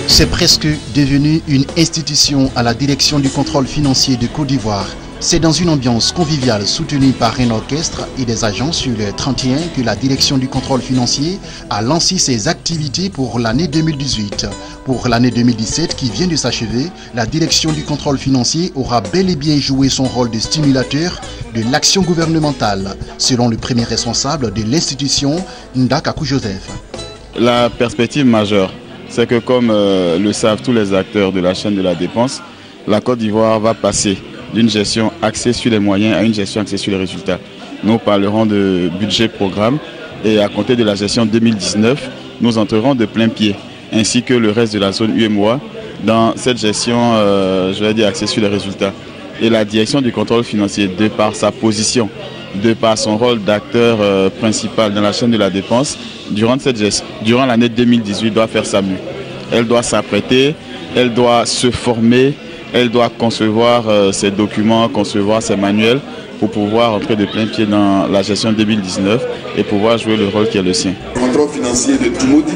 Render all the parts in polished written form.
C'est presque devenu une institution à la direction du contrôle financier de Côte d'Ivoire. C'est dans une ambiance conviviale soutenue par un orchestre et des agents sur le 31 que la direction du contrôle financier a lancé ses activités pour l'année 2018. Pour l'année 2017 qui vient de s'achever, la direction du contrôle financier aura bel et bien joué son rôle de stimulateur de l'action gouvernementale, selon le premier responsable de l'institution, Nda Kakou Joseph. La perspective majeure, c'est que comme le savent tous les acteurs de la chaîne de la dépense, la Côte d'Ivoire va passer d'une gestion axée sur les moyens à une gestion axée sur les résultats. Nous parlerons de budget programme et à compter de la gestion 2019, nous entrerons de plein pied, ainsi que le reste de la zone UMOA, dans cette gestion axée sur les résultats. Et la direction du contrôle financier, de par sa position, de par son rôle d'acteur principal dans la chaîne de la dépense, durant l'année 2018, doit faire sa mue. Elle doit s'apprêter, elle doit se former, elle doit concevoir ses documents, concevoir ses manuels pour pouvoir entrer de plein pied dans la gestion 2019 et pouvoir jouer le rôle qui est le sien. Contrôle financier de Toumoudi.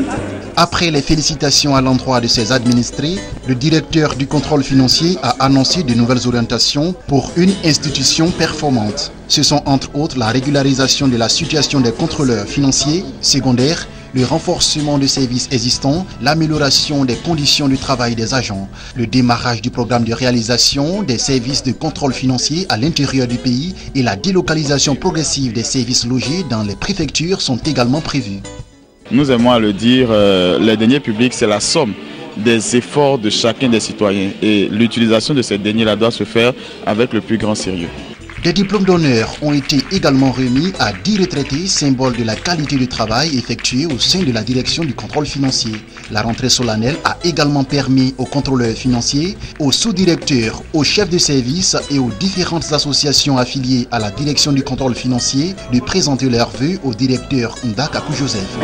Après les félicitations à l'endroit de ses administrés, le directeur du contrôle financier a annoncé de nouvelles orientations pour une institution performante. Ce sont entre autres la régularisation de la situation des contrôleurs financiers secondaires, le renforcement des services existants, l'amélioration des conditions de travail des agents, le démarrage du programme de réalisation des services de contrôle financier à l'intérieur du pays et la délocalisation progressive des services logés dans les préfectures sont également prévus. Nous aimons à le dire, les deniers publics, c'est la somme des efforts de chacun des citoyens et l'utilisation de ces deniers-là doit se faire avec le plus grand sérieux. Des diplômes d'honneur ont été également remis à 10 retraités, symbole de la qualité du travail effectué au sein de la direction du contrôle financier. La rentrée solennelle a également permis aux contrôleurs financiers, aux sous-directeurs, aux chefs de service et aux différentes associations affiliées à la direction du contrôle financier de présenter leurs vœux au directeur Nda Kakou Joseph.